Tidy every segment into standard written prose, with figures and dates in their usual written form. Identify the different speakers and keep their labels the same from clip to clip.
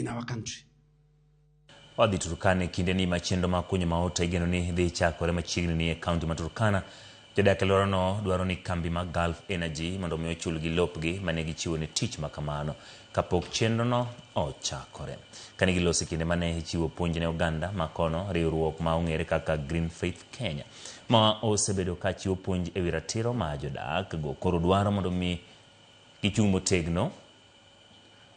Speaker 1: in our country.
Speaker 2: Wadhi Turkana kinde ni machendo makunyo maota igeno ni dhi chakore machiegni ni county ma Turkana. Jodak alworano dwaro ni kambi mag Gulf Energy mondo omi ochulgi lopgi mane gichiwo ne tich makamano kapok chenrono ochakore. Kane giloso kinde mane ichiwo puonj ne oganda makono, riwruok ma ong'ere kaka Green Faith Kenya ma osebedo ka chiwo puonj e wi ratiro ma jodak go koro dwaro mondo omi gichung' motegno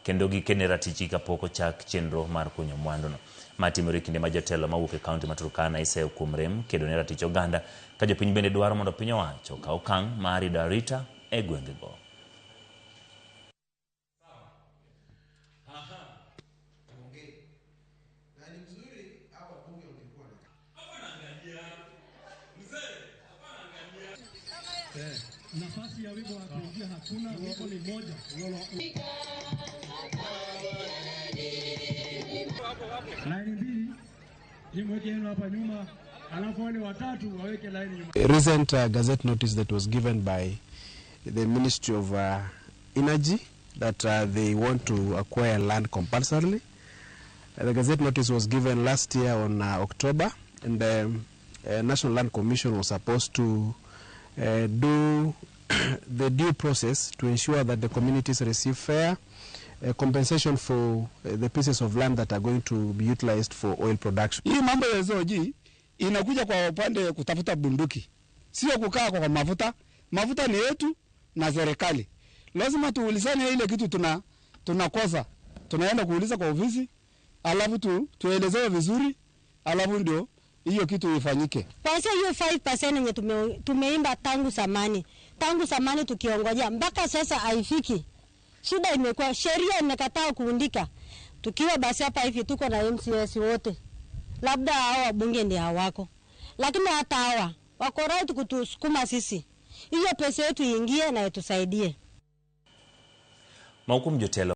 Speaker 2: kendo gikene ratichi kapok ochak chenro mar kunyo mwanduno. Matimore kinde ma jatelo mawuok e kaunti ma Turkana iseyo kuom rem kedo ne ratich oganda ka jopiny bende dwaro mondo piny owacho kaw okang' mar rido arita e gwengego.
Speaker 3: Nafasi ya wimbo wa kuingia hakuna, wimbo ni moja. Laini mbili, imweke yenu hapa nyuma, alafu wale watatu waweke laini nyuma.
Speaker 4: A recent gazette notice that was given by the Ministry of Energy that they want to acquire land compulsorily. The gazette notice was given last year on October, and the National Land Commission was supposed to do the due process to ensure that the communities receive fair compensation for the pieces of land that are going to be utilized for oil production.
Speaker 5: Hii mambo ya zoji inakuja kwa upande kutafuta bunduki, sio kukaa kwa mafuta. Mafuta ni yetu na serikali. Lazima tuulizane ile kitu tunakosa. Tunaenda kuuliza kwa ofisi, alafu tuelezewe vizuri, alafu ndio hiyo kitu ifanyike.
Speaker 6: Kwanza hiyo 5% yenye tumeimba tangu zamani tukiongojea mpaka sasa haifiki. Shida imekuwa sheria imekataa kuundika. Tukiwa basi hapa hivi tuko na MCS wote. Labda hao wabunge ndio hawako. Lakini hata hawa wako right kutusukuma sisi. Hiyo pesa yetu iingie na itusaidie.
Speaker 2: Mahukumu jotelo